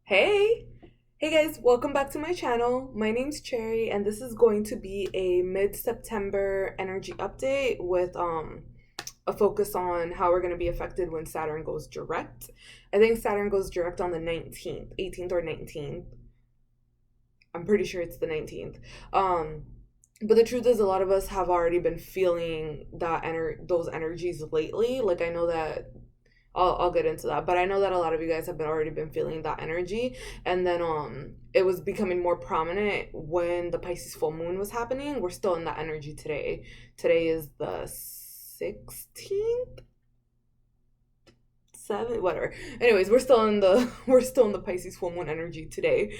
Hey! Hey guys, welcome back to my channel. My name's Cherry and this is going to be a mid-September energy update with a focus on how we're going to be affected when Saturn goes direct. I think Saturn goes direct on the 19th, 18th or 19th. I'm pretty sure it's the 19th. But the truth is a lot of us have already been feeling those energies lately. Like I know that I'll get into that, but I know that a lot of you guys have already been feeling that energy, and then it was becoming more prominent when the Pisces full moon was happening. We're still in that energy today. Today is the 16th, 7th, whatever. Anyways, we're still in the Pisces full moon energy today.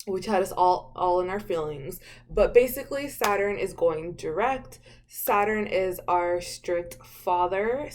Which had us all in our feelings. But basically Saturn is going direct. Saturn is our strict father.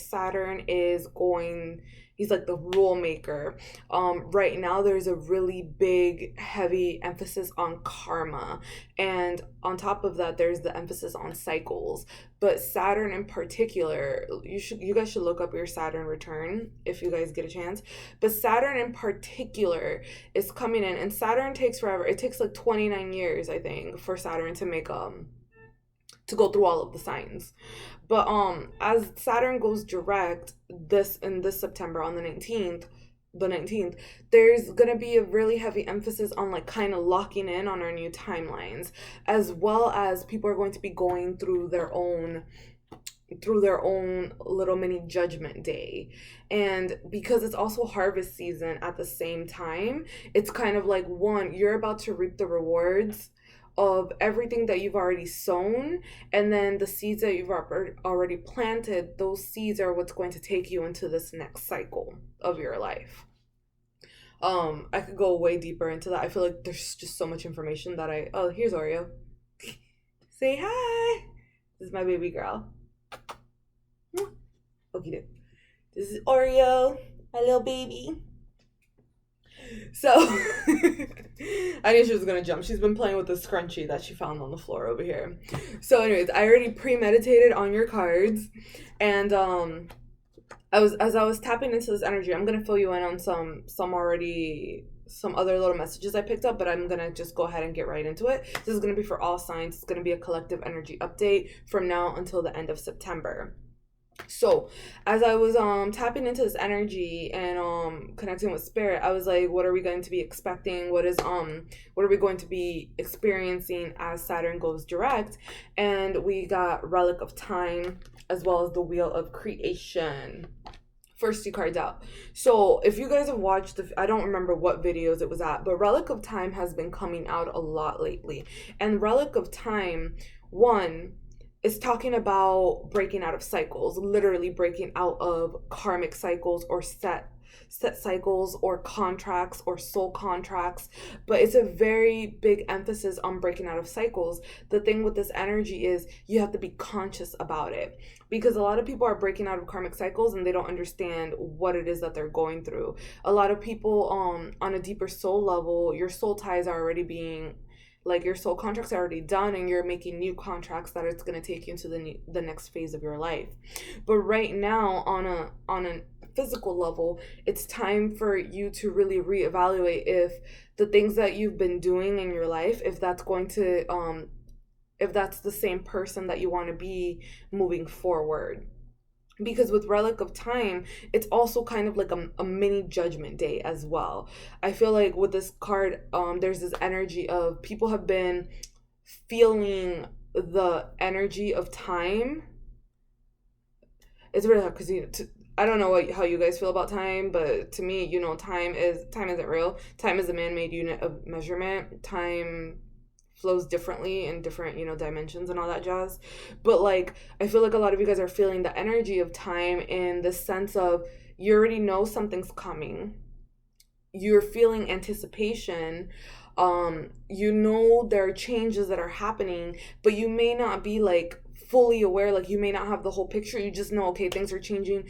He's like the rule maker. Right now there's a really big heavy emphasis on karma, and on top of that there's the emphasis on cycles. But Saturn in particular, you guys should look up your Saturn return if you guys get a chance. But Saturn in particular is coming in, and Saturn takes forever. It takes like 29 years, I think, for Saturn to make to go through all of the signs. But as Saturn goes direct this September on the 19th, there's gonna be a really heavy emphasis on like kind of locking in on our new timelines, as well as people are going to be going through their own little mini judgment day. And because it's also harvest season at the same time, it's kind of like, one, you're about to reap the rewards of everything that you've already sown, and then the seeds that you've already planted, those seeds are what's going to take you into this next cycle of your life. I could go way deeper into that. I feel like there's just so much information that oh, here's Oreo. Say hi. This is my baby girl. Okay, this is Oreo, my little baby. So I knew she was gonna jump. She's been playing with the scrunchie that she found on the floor over here. So anyways, I already premeditated on your cards, and as I was tapping into this energy, I'm gonna fill you in on some other little messages I picked up, but I'm gonna just go ahead and get right into it. This is gonna be for all signs. It's gonna be a collective energy update from now until the end of September. So as I was tapping into this energy and connecting with spirit, I was like, what are we going to be expecting? What are we going to be experiencing as Saturn goes direct? And we got Relic of Time as well as the Wheel of Creation. First two cards out. So if you guys have watched I don't remember what videos it was at, but Relic of Time has been coming out a lot lately. And Relic of Time, one, is talking about breaking out of cycles, literally breaking out of karmic cycles or set cycles or contracts or soul contracts. But it's a very big emphasis on breaking out of cycles. The thing with this energy is you have to be conscious about it, because a lot of people are breaking out of karmic cycles and they don't understand what it is that they're going through. A lot of people on a deeper soul level, your soul ties are already being, like, your soul contracts are already done and you're making new contracts that it's going to take you into the next phase of your life. But right now on a physical level, it's time for you to really reevaluate if the things that you've been doing in your life, if that's going to if that's the same person that you want to be moving forward. Because with Relic of Time, it's also kind of like a mini judgment day as well. I feel like with this card, there's this energy of people have been feeling the energy of time. It's really hard because I don't know how you guys feel about time, but to me, time isn't real. Time is a man-made unit of measurement. Time flows differently in different dimensions and all that jazz. But like, I feel like a lot of you guys are feeling the energy of time in the sense of you already know something's coming, you're feeling anticipation, there are changes that are happening, but you may not be like fully aware, like you may not have the whole picture. You just know, okay, things are changing,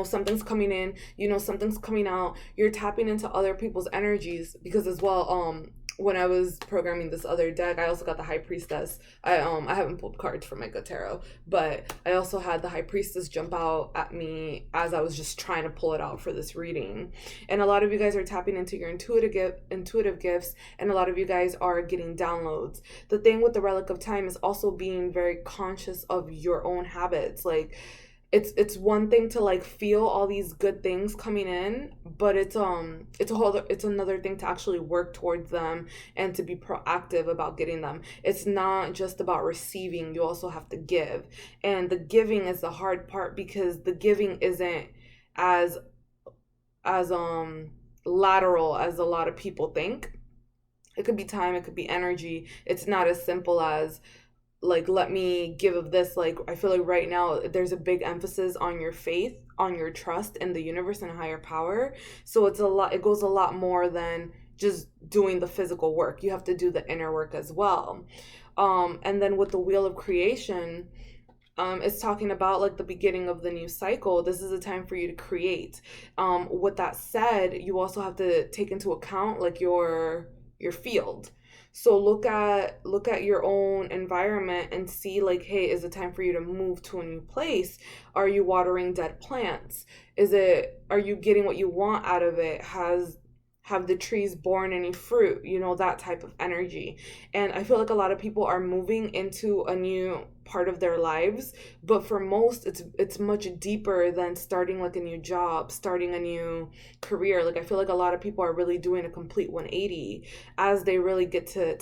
something's coming in, something's coming out. You're tapping into other people's energies, because as well, when I was programming this other deck, I also got the High Priestess. I haven't pulled cards for my good tarot, but I also had the High Priestess jump out at me as I was just trying to pull it out for this reading. And a lot of you guys are tapping into your intuitive gifts, and a lot of you guys are getting downloads. The thing with the Relic of Time is also being very conscious of your own habits. Like, it's one thing to like feel all these good things coming in, but it's another thing to actually work towards them and to be proactive about getting them. It's not just about receiving, you also have to give. And the giving is the hard part, because the giving isn't as as lateral as a lot of people think. It could be time, it could be energy. It's not as simple as like, let me give of this. Like, I feel like right now there's a big emphasis on your faith, on your trust in the universe and higher power. So it goes a lot more than just doing the physical work. You have to do the inner work as well. And then with the Wheel of Creation, it's talking about like the beginning of the new cycle. This is a time for you to create. With that said, you also have to take into account like your field. So look at your own environment and see like, hey, is it time for you to move to a new place? Are you watering dead plants? Are you getting what you want out of it? Have the trees borne any fruit? You know, that type of energy. And I feel like a lot of people are moving into a new part of their lives, but for most it's much deeper than starting like a new job, starting a new career. Like, I feel like a lot of people are really doing a complete 180 as they really get to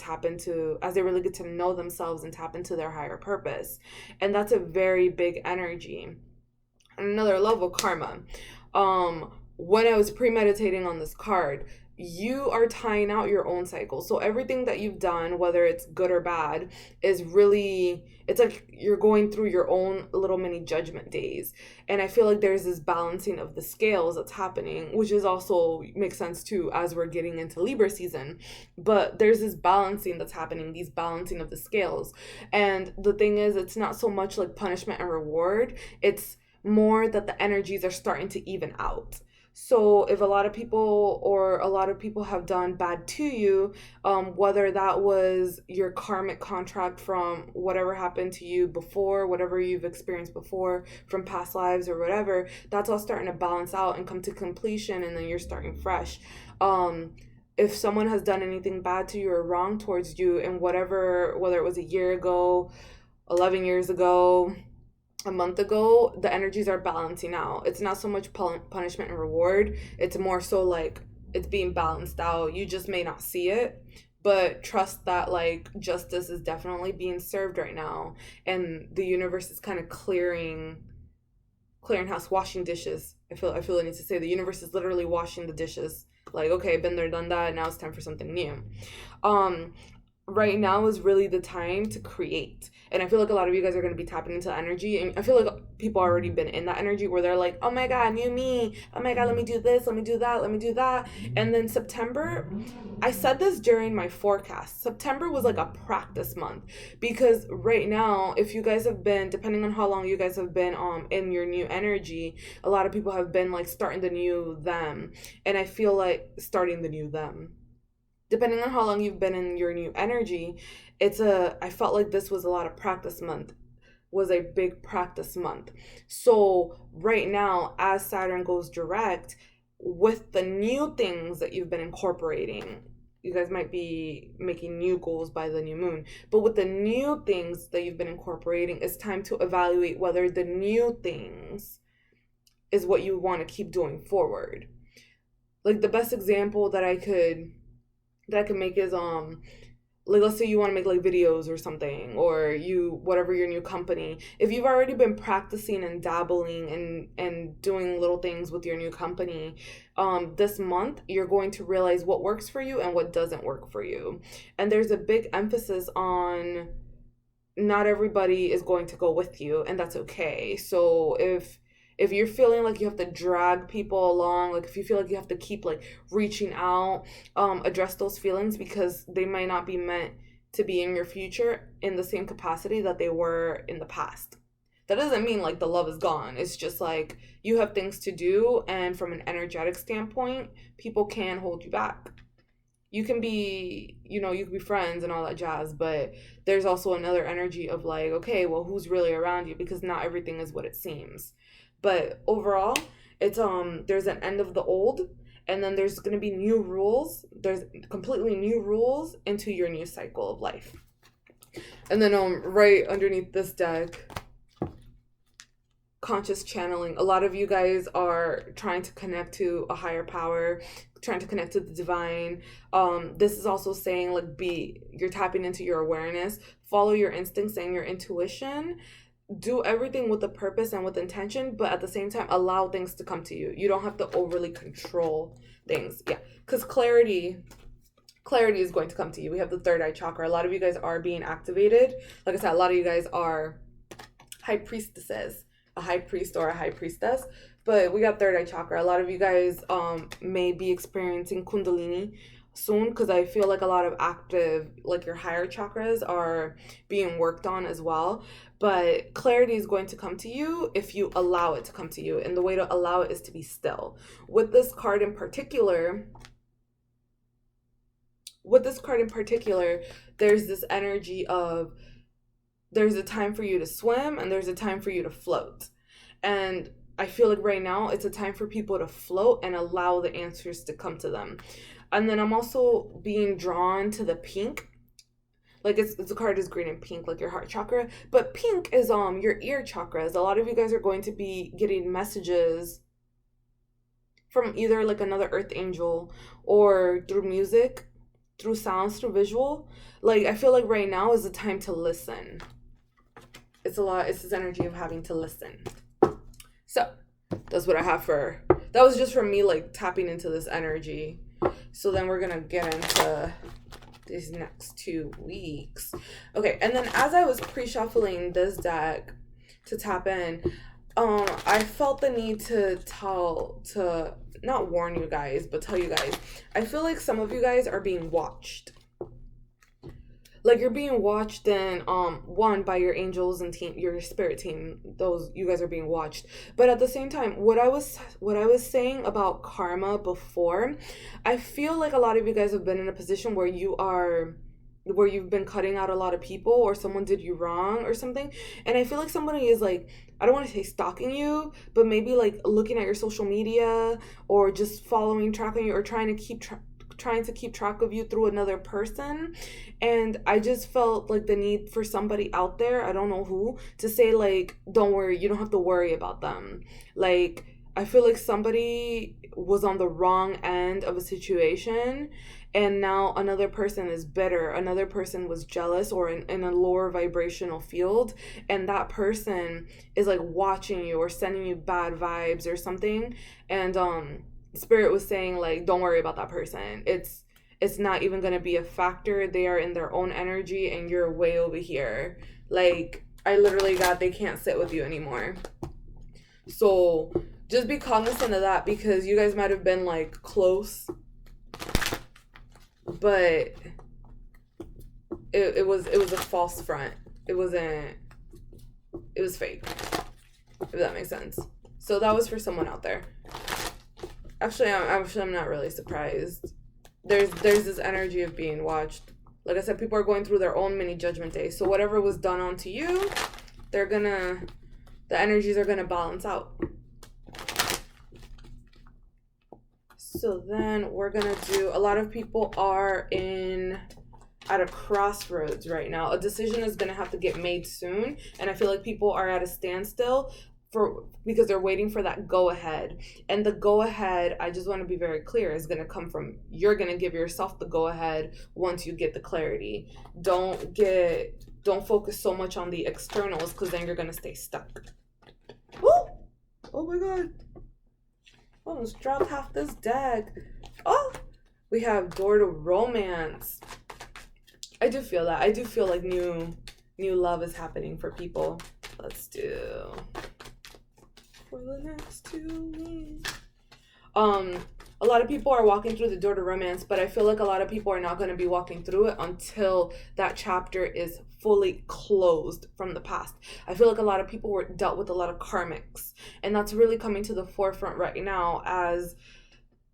know themselves and tap into their higher purpose. And that's a very big energy. Another level, karma. When I was premeditating on this card, you are tying out your own cycle. So everything that you've done, whether it's good or bad, is really, it's like you're going through your own little mini judgment days. And I feel like there's this balancing of the scales that's happening, which is also makes sense too as we're getting into Libra season. But there's this balancing that's happening, these balancing of the scales. And the thing is, it's not so much like punishment and reward. It's more that the energies are starting to even out. So if a lot of people have done bad to you, whether that was your karmic contract from whatever happened to you before, whatever you've experienced before from past lives or whatever, that's all starting to balance out and come to completion, and then you're starting fresh. If someone has done anything bad to you or wrong towards you, and whether it was a year ago, 11 years ago, a month ago, the energies are balancing out. It's not so much punishment and reward. It's more so like it's being balanced out. You just may not see it, but trust that like justice is definitely being served right now, and the universe is kind of clearing house, washing dishes. I feel I need to say the universe is literally washing the dishes. Like, okay, been there, done that. Now it's time for something new. Right now is really the time to create. And I feel like a lot of you guys are going to be tapping into energy. And I feel like people already been in that energy where they're like, oh my God, new me. Oh my God, let me do this. Let me do that. Let me do that. And then September, I said this during my forecast. September was like a practice month, because right now, if you guys have been, depending on how long you guys have been in your new energy, a lot of people have been like starting the new them. And I feel like starting the new them. Depending on how long you've been in your new energy, I felt like this was a lot of practice month, was a big practice month. So right now, as Saturn goes direct, with the new things that you've been incorporating, you guys might be making new goals by the new moon, but with the new things that you've been incorporating, it's time to evaluate whether the new things is what you want to keep doing forward. Like, the best example that I could make is like, let's say you want to make like videos or something, or whatever your new company, if you've already been practicing and dabbling and doing little things with your new company, this month you're going to realize what works for you and what doesn't work for you. And there's a big emphasis on not everybody is going to go with you, and that's okay. So if you're feeling like you have to drag people along, like if you feel like you have to keep like reaching out, address those feelings, because they might not be meant to be in your future in the same capacity that they were in the past. That doesn't mean like the love is gone. It's just like you have things to do, and from an energetic standpoint, people can hold you back. you can be, you can be friends and all that jazz, but there's also another energy of like, okay, well, who's really around you? Because not everything is what it seems. But overall, it's there's an end of the old, and then there's going to be new rules. There's completely new rules into your new cycle of life. And then right underneath this deck, conscious channeling. A lot of you guys are trying to connect to a higher power, trying to connect to the divine. This is also saying like you're tapping into your awareness, follow your instincts and your intuition, do everything with a purpose and with intention, but at the same time allow things to come to you. You don't have to overly control things. Yeah, because clarity is going to come to you. We have the third eye chakra. A lot of you guys are being activated. Like I said, a lot of you guys are high priestesses, a high priest or a high priestess, but we got third eye chakra. A lot of you guys may be experiencing kundalini soon, because I feel like a lot of active, like your higher chakras are being worked on as well. But clarity is going to come to you if you allow it to come to you, and the way to allow it is to be still. With this card in particular, there's this energy of there's a time for you to swim and there's a time for you to float. And I feel like right now it's a time for people to float and allow the answers to come to them. And then I'm also being drawn to the pink. Like the card is green and pink, like your heart chakra. But pink is your ear chakras. A lot of you guys are going to be getting messages from either like another earth angel or through music, through sounds, through visual. Like I feel like right now is the time to listen. It's this energy of having to listen. So that's what I have that was just from me like tapping into this energy. So then we're gonna get into these next 2 weeks. Okay, and then as I was pre-shuffling this deck to tap in, I felt the need to not warn you guys, but tell you guys, I feel like some of you guys are being watched. Like you're being watched, and one, by your angels and team, your spirit team. Those, you guys are being watched. But at the same time, what I was saying about karma before, I feel like a lot of you guys have been in a position where you've been cutting out a lot of people, or someone did you wrong or something. And I feel like somebody is like, I don't want to say stalking you, but maybe like looking at your social media, or just following track on you, or trying to keep track of you through another person. And I just felt like the need for somebody out there, I don't know who, to say like, don't worry, you don't have to worry about them. Like I feel like somebody was on the wrong end of a situation, and now another person is bitter, another person was jealous, or in a lower vibrational field, and that person is like watching you or sending you bad vibes or something. And Spirit was saying like, don't worry about that person. It's not even going to be a factor. They are in their own energy and you're way over here. Like I literally got, they can't sit with you anymore. So just be cognizant of that, because you guys might have been like close, but it was a false front. It was fake, if that makes sense. So that was for someone out there. Actually, I'm not really surprised. There's this energy of being watched. Like I said, people are going through their own mini judgment day. So whatever was done onto you, the energies are gonna balance out. So then we're gonna do, a lot of people are at a crossroads right now. A decision is gonna have to get made soon, and I feel like people are at a standstill because they're waiting for that go ahead. And the go ahead, I just want to be very clear, is going to come from, you're going to give yourself the go ahead once you get the clarity. Don't focus so much on the externals, because then you're going to stay stuck. Oh my god, almost dropped half this deck. Oh, we have door to romance. I do feel that. I do feel like new love is happening for people. Let's do for the next 2 weeks. A lot of people are walking through the door to romance, but I feel like a lot of people are not going to be walking through it until that chapter is fully closed from the past. I feel like a lot of people were dealt with a lot of karmics, and that's really coming to the forefront right now, as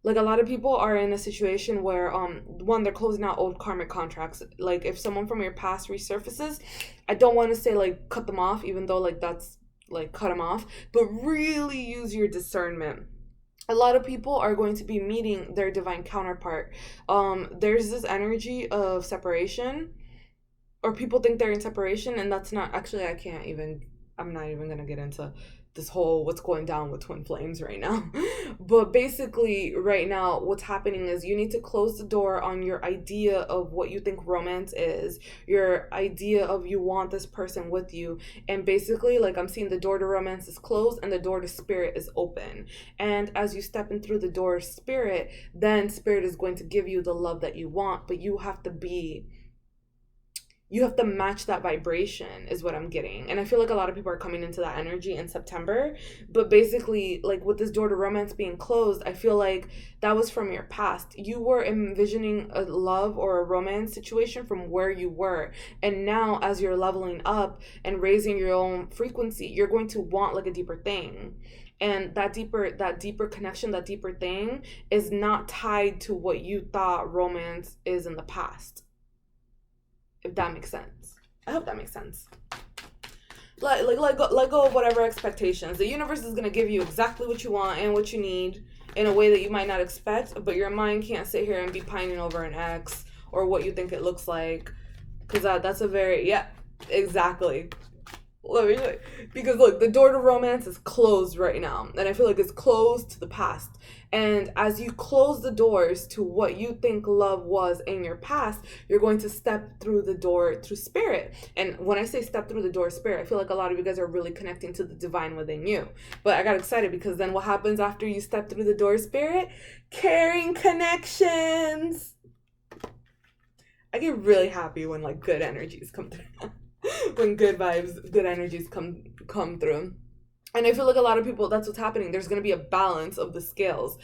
Like a lot of people are in a situation where one, they're closing out old karmic contracts. Like if someone from your past resurfaces, I don't want to say like cut them off, even though like that's like cut them off, but really use your discernment. A lot of people are going to be meeting their divine counterpart. There's this energy of separation, or people think they're in separation, and that's not actually. I'm not even gonna get into this whole what's going down with twin flames right now. But basically right now what's happening is you need to close the door on your idea of what you think romance is, your idea of you want this person with you. And basically, like, I'm seeing the door to romance is closed and the door to spirit is open. And as you step in through the door of spirit, then spirit is going to give you the love that you want, but you have to match that vibration is what I'm getting. And I feel like a lot of people are coming into that energy in September. But basically, like with this door to romance being closed, I feel like that was from your past. You were envisioning a love or a romance situation from where you were. And now as you're leveling up and raising your own frequency, you're going to want like a deeper thing. And that deeper connection, that deeper thing is not tied to what you thought romance is in the past. If that makes sense. I hope that makes sense. Let go of whatever expectations. The universe is gonna give you exactly what you want and what you need in a way that you might not expect, but your mind can't sit here and be pining over an ex or what you think it looks like, because that's a very, yeah, exactly. Let me show you. Because look, the door to romance is closed right now, and I feel like it's closed to the past. And as you close the doors to what you think love was in your past, you're going to step through the door through spirit. And when I say step through the door of spirit, I feel like a lot of you guys are really connecting to the divine within you. But I got excited because then what happens after you step through the door of spirit? Caring connections. I get really happy when like good energies come through. When good vibes, good energies come through. And I feel like a lot of people, that's what's happening. There's going to be a balance of the scales.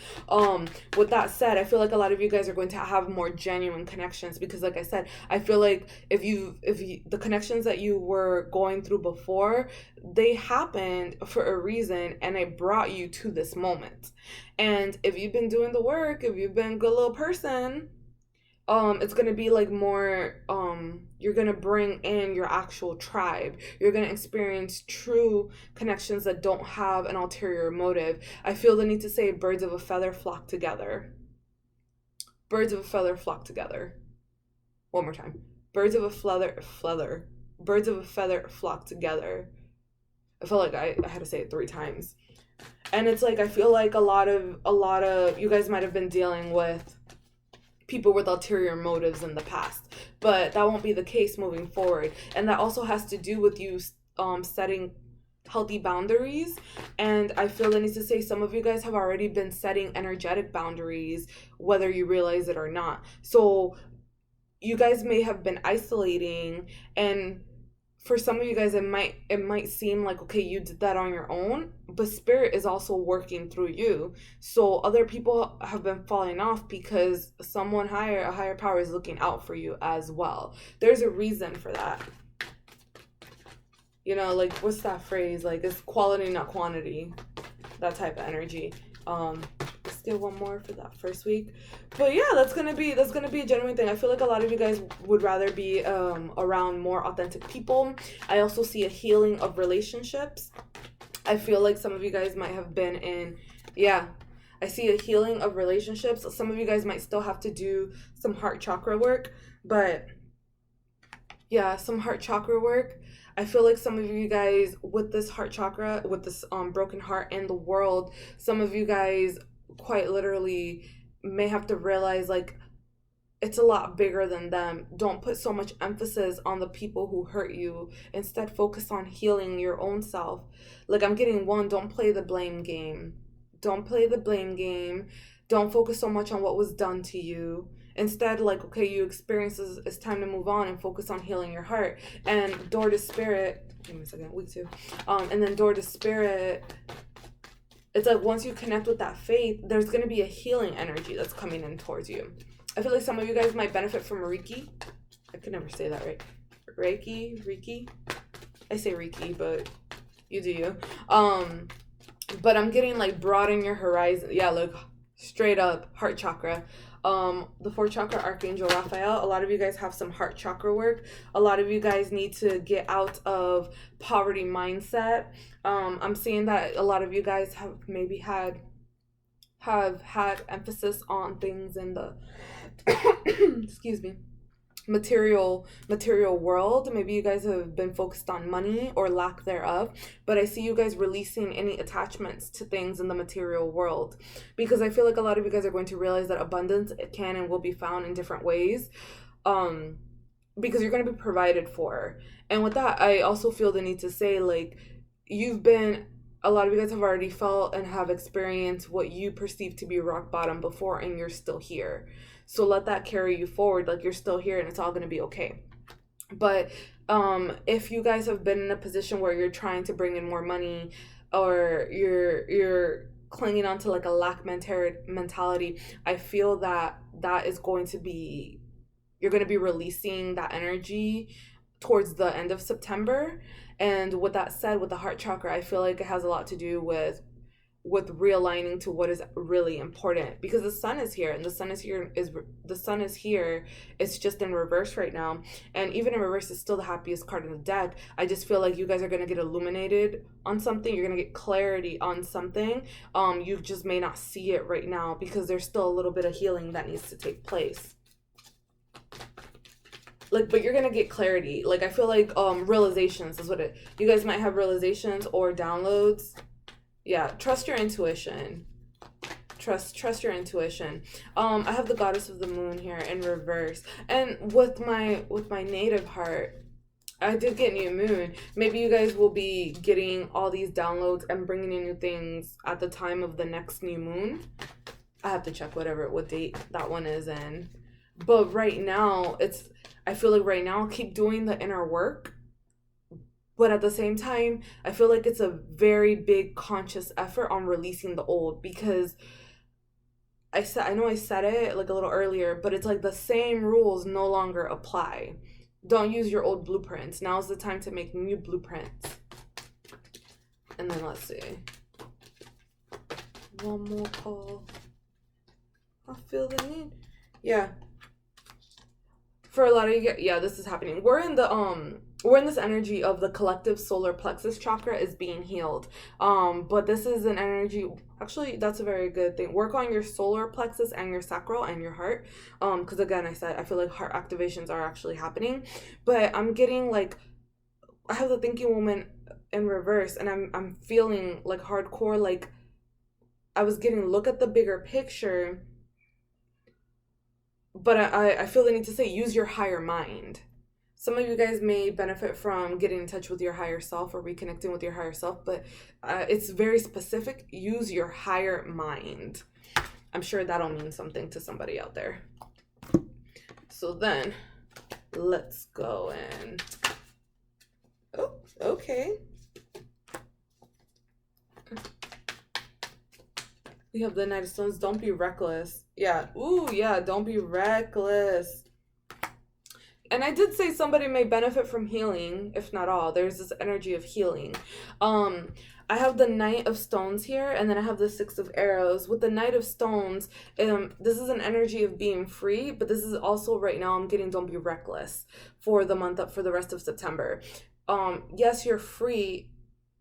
With that said, I feel like a lot of you guys are going to have more genuine connections because, like I said, I feel like if the connections that you were going through before, they happened for a reason, and it brought you to this moment. And if you've been doing the work, if you've been a good little person, it's gonna be like more, you're gonna bring in your actual tribe. You're gonna experience true connections that don't have an ulterior motive. I feel the need to say birds of a feather flock together. Birds of a feather flock together. One more time. Birds of a feather. Birds of a feather flock together. I felt like I had to say it 3 times. And it's like, I feel like a lot of you guys might have been dealing with people with ulterior motives in the past, but that won't be the case moving forward. And that also has to do with you setting healthy boundaries. And I feel the need to say some of you guys have already been setting energetic boundaries, whether you realize it or not. So you guys may have been isolating, and for some of you guys it might seem like, okay, you did that on your own, but spirit is also working through you. So other people have been falling off because someone higher, a higher power, is looking out for you as well. There's a reason for that. You know, like, what's that phrase, like, it's quality not quantity, that type of energy. Let's do one more for that first week. But yeah, that's gonna be a genuine thing. I feel like a lot of you guys would rather be around more authentic people. I also see a healing of relationships. I feel like some of you guys might have been in, yeah, I see a healing of relationships. Some of you guys might still have to do some heart chakra work, but yeah, some heart chakra work. I feel like some of you guys with this heart chakra, with this broken heart in the world, some of you guys quite literally may have to realize, like, it's a lot bigger than them. Don't put so much emphasis on the people who hurt you. Instead, focus on healing your own self. Like, I'm getting one, don't play the blame game. Don't play the blame game. Don't focus so much on what was done to you. Instead, like, okay, you experience this, it's time to move on and focus on healing your heart. And door to spirit, give me a second, week 2. And then door to spirit, it's like once you connect with that faith, there's going to be a healing energy that's coming in towards you. I feel like some of you guys might benefit from Reiki. I could never say that right. Reiki. I say Reiki, but you do you. But I'm getting like broaden your horizon. Yeah, look, Straight up heart chakra. The fourth chakra, Archangel Raphael. A lot of you guys have some heart chakra work. A lot of you guys need to get out of poverty mindset. I'm seeing that a lot of you guys have maybe have had emphasis on things in the excuse me, material world. Maybe you guys have been focused on money or lack thereof, but I see you guys releasing any attachments to things in the material world, because I feel like a lot of you guys are going to realize that abundance can and will be found in different ways, because you're going to be provided for. And with that, I also feel the need to say, like, a lot of you guys have already felt and have experienced what you perceive to be rock bottom before, and you're still here. So let that carry you forward. Like, you're still here and it's all going to be okay. But if you guys have been in a position where you're trying to bring in more money, or you're clinging on to like a lack mentality, I feel that is going to be, you're going to be releasing that energy towards the end of September. And with that said, with the heart chakra, I feel like it has a lot to do with realigning to what is really important, because the sun is here, and the sun is here. It's just in reverse right now, and even in reverse is still the happiest card in the deck. I just feel like you guys are going to get illuminated on something. You're going to get clarity on something. You just may not see it right now because there's still a little bit of healing that needs to take place. Like, but you're gonna get clarity. Like, I feel like realizations is what you guys might have, realizations or downloads. Yeah, trust your intuition. Trust your intuition. I have the goddess of the moon here in reverse, and with my native heart, I did get new moon. Maybe you guys will be getting all these downloads and bringing in new things at the time of the next new moon. I have to check what date that one is in. But right now, I feel like right now, keep doing the inner work. But at the same time, I feel like it's a very big conscious effort on releasing the old, because I know I said it like a little earlier, but it's like the same rules no longer apply. Don't use your old blueprints. Now's the time to make new blueprints. And then let's see. One more call. I feel the need. Yeah. For a lot of you, yeah, this is happening. We're in this energy of the collective solar plexus chakra is being healed. But this is an energy, actually, that's a very good thing. Work on your solar plexus and your sacral and your heart. Because again, I feel like heart activations are actually happening. But I'm getting like, I have the thinking woman in reverse, and I'm feeling like hardcore, like I was getting, look at the bigger picture. But I feel the need to say, use your higher mind. Some of you guys may benefit from getting in touch with your higher self or reconnecting with your higher self, but it's very specific. Use your higher mind. I'm sure that'll mean something to somebody out there. So then, let's go in. Oh, okay. We have the Knight of Stones. Don't be reckless. Yeah. Ooh, yeah. Don't be reckless. And I did say somebody may benefit from healing, if not all. There's this energy of healing. I have the Knight of Stones here, and then I have the Six of Arrows. With the Knight of Stones, this is an energy of being free, but this is also right now I'm getting don't be reckless for the rest of September. Yes, you're free,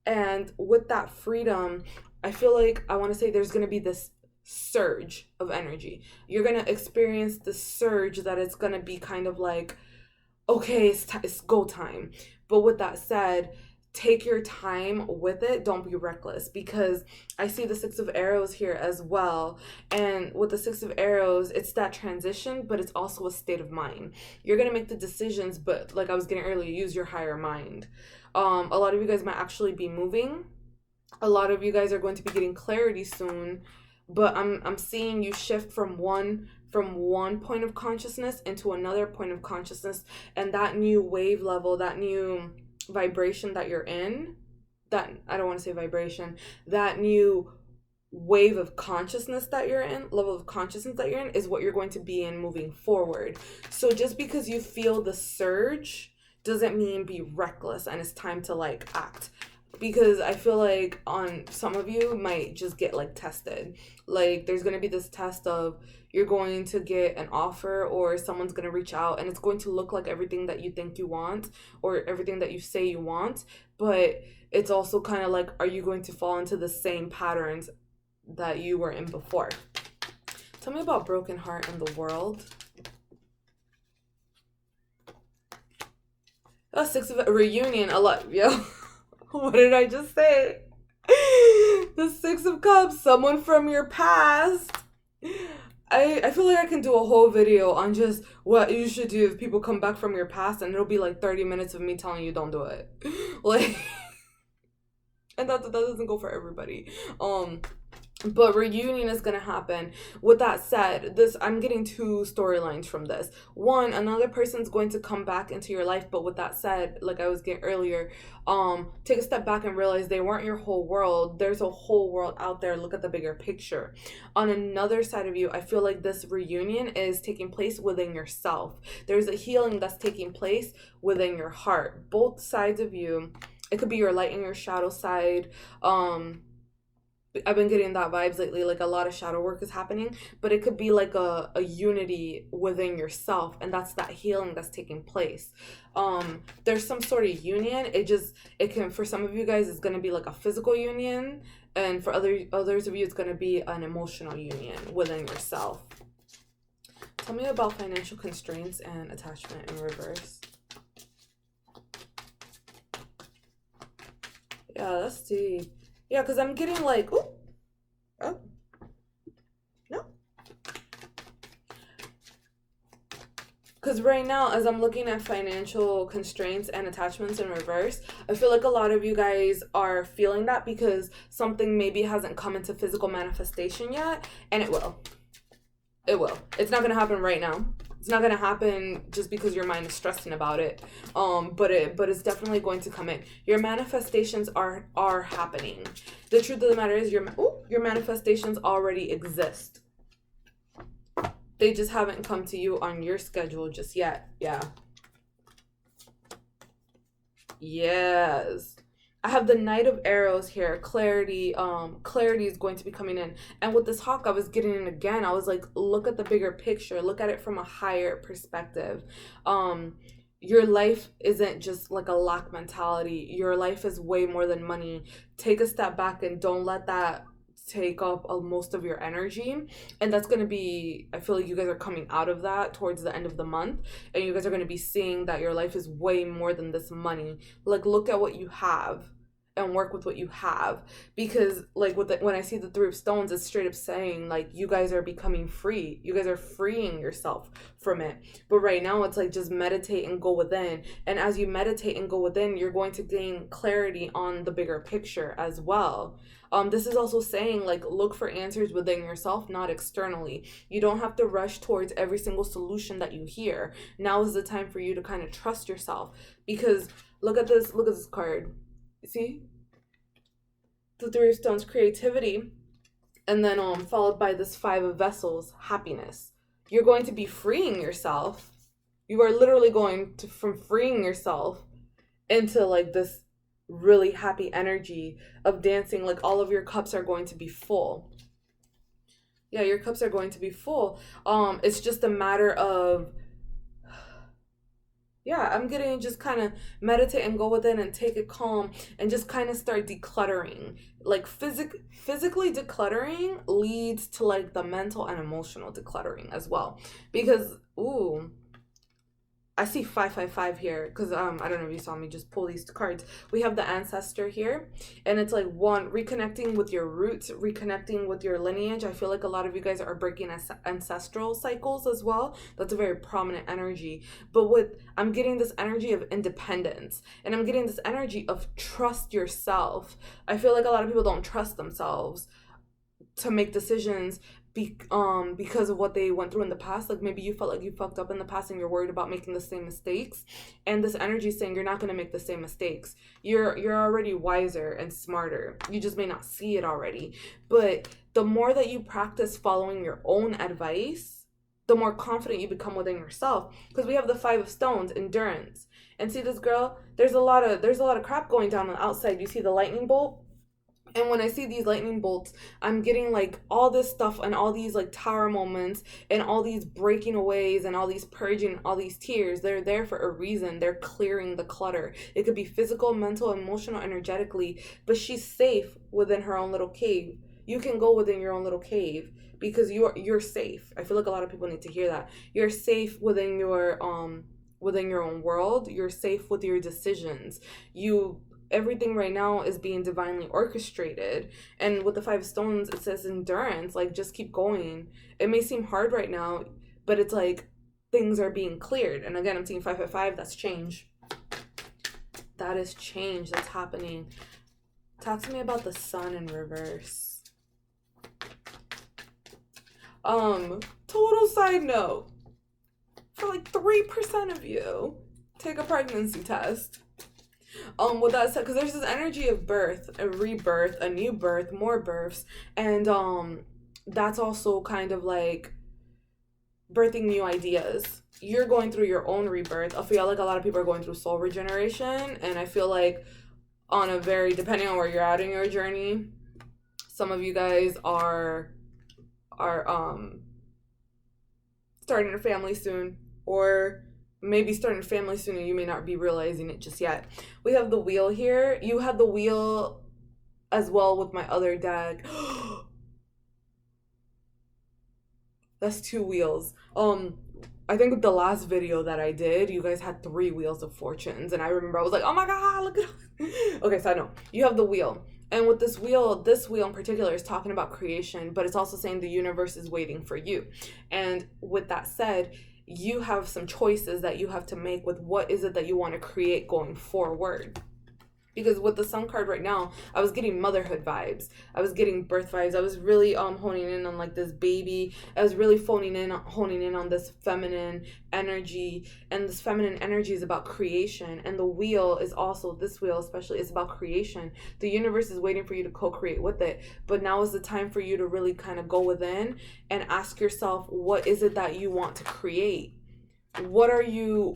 and with that freedom, I feel like I want to say there's going to be this surge of energy. You're going to experience the surge that it's going to be kind of like, okay, it's go time. But with that said, take your time with it. Don't be reckless, because I see the Six of Arrows here as well. And with the Six of Arrows, it's that transition, but it's also a state of mind. You're going to make the decisions, but like I was getting earlier, use your higher mind. A lot of you guys might actually be moving. A lot of you guys are going to be getting clarity soon, but I'm seeing you shift from one point of consciousness into another point of consciousness, and that new wave level, that new vibration that you're in, that I don't want to say vibration, that new wave of consciousness that you're in, level of consciousness that you're in, is what you're going to be in moving forward. So just because you feel the surge doesn't mean be reckless and it's time to like act. because I feel like on some of you might just get like tested. Like there's going to be this test of you're going to get an offer or someone's going to reach out and it's going to look like everything that you think you want or everything that you say you want, but it's also kind of like, are you going to fall into the same patterns that you were in before? Tell me about broken heart in the world. Oh, Six of reunion, a lot, yo. What did I just say? The Six of Cups, someone from your past. I feel like I can do a whole video on just what you should do if people come back from your past, and it'll be like 30 minutes of me telling you don't do it. Like, and that doesn't go for everybody. But reunion is gonna happen. With that said, I'm getting two storylines from this. One, another person's going to come back into your life, but with that said, like I was getting earlier, take a step back and realize they weren't your whole world. There's a whole world out there. Look at the bigger picture. On another side of you, I feel like this reunion is taking place within yourself. There's a healing that's taking place within your heart. Both sides of you. It could be your light and your shadow side. I've been getting that vibes lately, like a lot of shadow work is happening, but it could be like a unity within yourself, and that's that healing that's taking place. There's some sort of union. It can, for some of you guys, it's going to be like a physical union, and for others of you, it's going to be an emotional union within yourself. Tell me about financial constraints and attachment in reverse. Yeah, that's deep. Yeah, because I'm getting like, ooh, oh, no. Because right now, as I'm looking at financial constraints and attachments in reverse, I feel like a lot of you guys are feeling that because something maybe hasn't come into physical manifestation yet, and it will. It will. It's not going to happen right now. It's not going to happen just because your mind is stressing about it. But it's definitely going to come in. Your manifestations are happening. The truth of the matter is your manifestations already exist. They just haven't come to you on your schedule just yet. Yeah. Yes. I have the Knight of Arrows here. Clarity is going to be coming in. And with this hawk, I was getting in again. I was like, look at the bigger picture. Look at it from a higher perspective. Your life isn't just like a lack mentality. Your life is way more than money. Take a step back and don't let that take up most of your energy. And that's going to be, I feel like you guys are coming out of that towards the end of the month, and you guys are going to be seeing that your life is way more than this money. Like, look at what you have and work with what you have, because like when I see the Three of Stones, it's straight up saying like you guys are becoming free. You guys are freeing yourself from it. But right now it's like just meditate and go within, and as you meditate and go within, you're going to gain clarity on the bigger picture as well. This is also saying like look for answers within yourself, not externally. You don't have to rush towards every single solution that you hear. Now is the time for you to kind of trust yourself, because look at this card. See, the Three of Stones, creativity, and then followed by this Five of Vessels, happiness. You're going to be freeing yourself. You are literally going to from freeing yourself into like this really happy energy of dancing. Like all of your cups are going to be full. Yeah, your cups are going to be full. It's just a matter of, yeah, I'm getting just kind of meditate and go within and take it calm and just kind of start decluttering. Like physically decluttering leads to like the mental and emotional decluttering as well. Because, ooh, I see 555 here because I don't know if you saw me just pull these cards. We have the ancestor here, and it's like one, reconnecting with your roots, reconnecting with your lineage. I feel like a lot of you guys are breaking ancestral cycles as well. That's a very prominent energy. But I'm getting this energy of independence, and I'm getting this energy of trust yourself. I feel like a lot of people don't trust themselves to make decisions because of what they went through in the past. Like maybe you felt like you fucked up in the past and you're worried about making the same mistakes, and this energy is saying you're not going to make the same mistakes. You're already wiser and smarter. You just may not see it already. But the more that you practice following your own advice, the more confident you become within yourself. Because we have the 5 of Stones, endurance. And see this girl, there's a lot of crap going down on the outside. You see the lightning bolt? And when I see these lightning bolts, I'm getting like all this stuff and all these like tower moments and all these breaking aways and all these purging, all these tears. They're there for a reason. They're clearing the clutter. It could be physical, mental, emotional, energetically, but she's safe within her own little cave. You can go within your own little cave because you're safe. I feel like a lot of people need to hear that. You're safe within your own world. You're safe with your decisions. Everything right now is being divinely orchestrated. And with the 5 of Stones, it says endurance. Like, just keep going. It may seem hard right now, but it's like things are being cleared. And again, I'm seeing 555. That's change. That is change that's happening. Talk to me about the sun in reverse. Total side note. For like 3% of you, take a pregnancy test. With that said, because there's this energy of birth, a rebirth, a new birth, more births, and that's also kind of like birthing new ideas. You're going through your own rebirth. I feel like a lot of people are going through soul regeneration, and I feel like depending on where you're at in your journey, some of you guys are starting a family soon, or maybe starting a family soon and you may not be realizing it just yet. We have the wheel here. You had the wheel as well with my other deck. That's 2 wheels. I think with the last video that I did, you guys had 3 wheels of fortunes, and I remember I was like, oh my god, look at it. Okay, so I know you have the wheel. And with this wheel in particular is talking about creation, but it's also saying the universe is waiting for you. And with that said, you have some choices that you have to make with what is it that you want to create going forward. Because with the sun card right now, I was getting motherhood vibes. I was getting birth vibes. I was really honing in on like this baby. I was really honing in on this feminine energy. And this feminine energy is about creation. And the wheel is also, this wheel especially, is about creation. The universe is waiting for you to co-create with it. But now is the time for you to really kind of go within and ask yourself, what is it that you want to create? What are you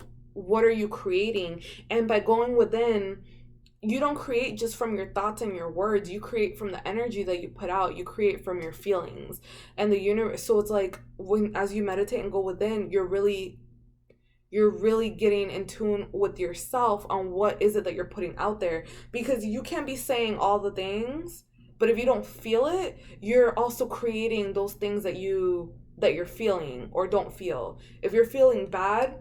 creating? And by going within, you don't create just from your thoughts and your words. You create from the energy that you put out. You create from your feelings and the universe. So it's like as you meditate and go within, you're really getting in tune with yourself on what is it that you're putting out there, because you can't be saying all the things, but if you don't feel it, you're also creating those things that you're feeling or don't feel. If you're feeling bad,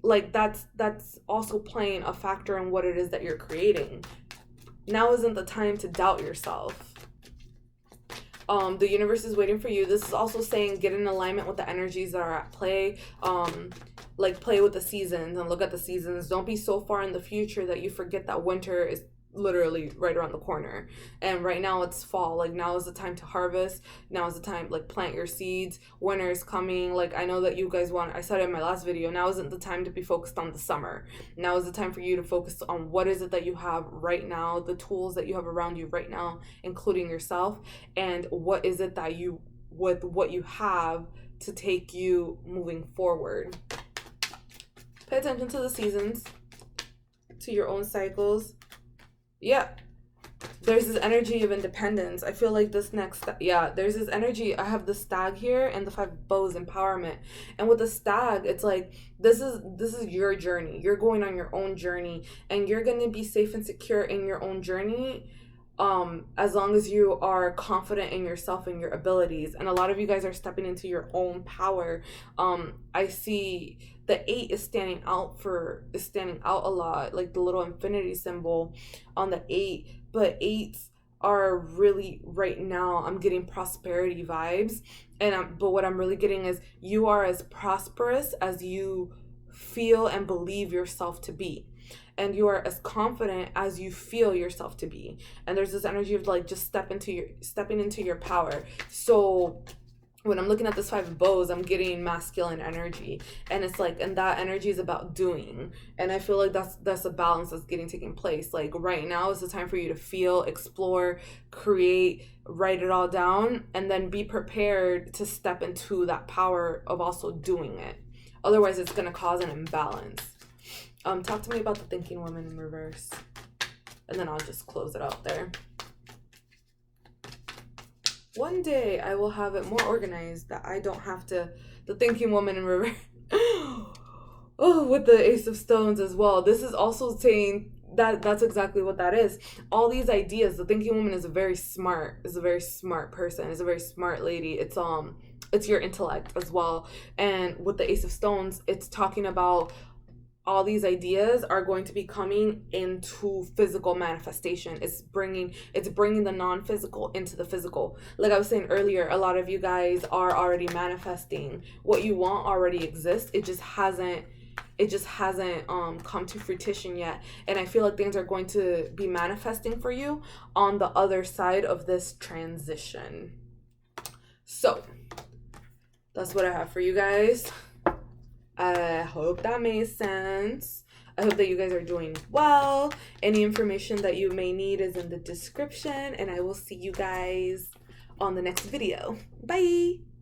like that's also playing a factor in what it is that you're creating. Now isn't the time to doubt yourself. The universe is waiting for you. This is also saying get in alignment with the energies that are at play. Like play with the seasons and look at the seasons. Don't be so far in the future that you forget that winter is literally right around the corner. And right now it's fall. Like now is the time to harvest. Now is the time, like, plant your seeds. Winter is coming. Like, I know that you guys I said it in my last video, now isn't the time to be focused on the summer. Now is the time for you to focus on what is it that you have right now, the tools that you have around you right now, including yourself, and what is it that with what you have to take you moving forward. Pay attention to the seasons, to your own cycles. Yeah, there's this energy of independence. I feel like there's this energy. I have the stag here and the 5 bows, empowerment. And with the stag, it's like this is your journey. You're going on your own journey, and you're going to be safe and secure in your own journey as long as you are confident in yourself and your abilities. And a lot of you guys are stepping into your own power. I see the 8 is standing out a lot, like the little infinity symbol on the 8. But 8s are really, right now, I'm getting prosperity vibes. But what I'm really getting is you are as prosperous as you feel and believe yourself to be. And you are as confident as you feel yourself to be. And there's this energy of like just stepping into your power. So when I'm looking at this Five of Bows, I'm getting masculine energy, and it's like, and that energy is about doing, and I feel like that's a balance that's getting taking place. Like right now is the time for you to feel, explore, create, write it all down, and then be prepared to step into that power of also doing it. Otherwise, it's gonna cause an imbalance. Talk to me about the thinking woman in reverse, and then I'll just close it out there. One day I will have it more organized that I don't have to. The thinking woman in reverse. Oh, with the Ace of Stones as well. This is also saying that that's exactly what that is. All these ideas. The thinking woman is a very smart person. Is a very smart lady. It's your intellect as well. And with the Ace of Stones, it's talking about all these ideas are going to be coming into physical manifestation. It's bringing the non-physical into the physical. Like I was saying earlier, a lot of you guys are already manifesting. What you want already exists. It just hasn't come to fruition yet. And I feel like things are going to be manifesting for you on the other side of this transition. So that's what I have for you guys. I hope that made sense. I hope that you guys are doing well. Any information that you may need is in the description, and I will see you guys on the next video. Bye!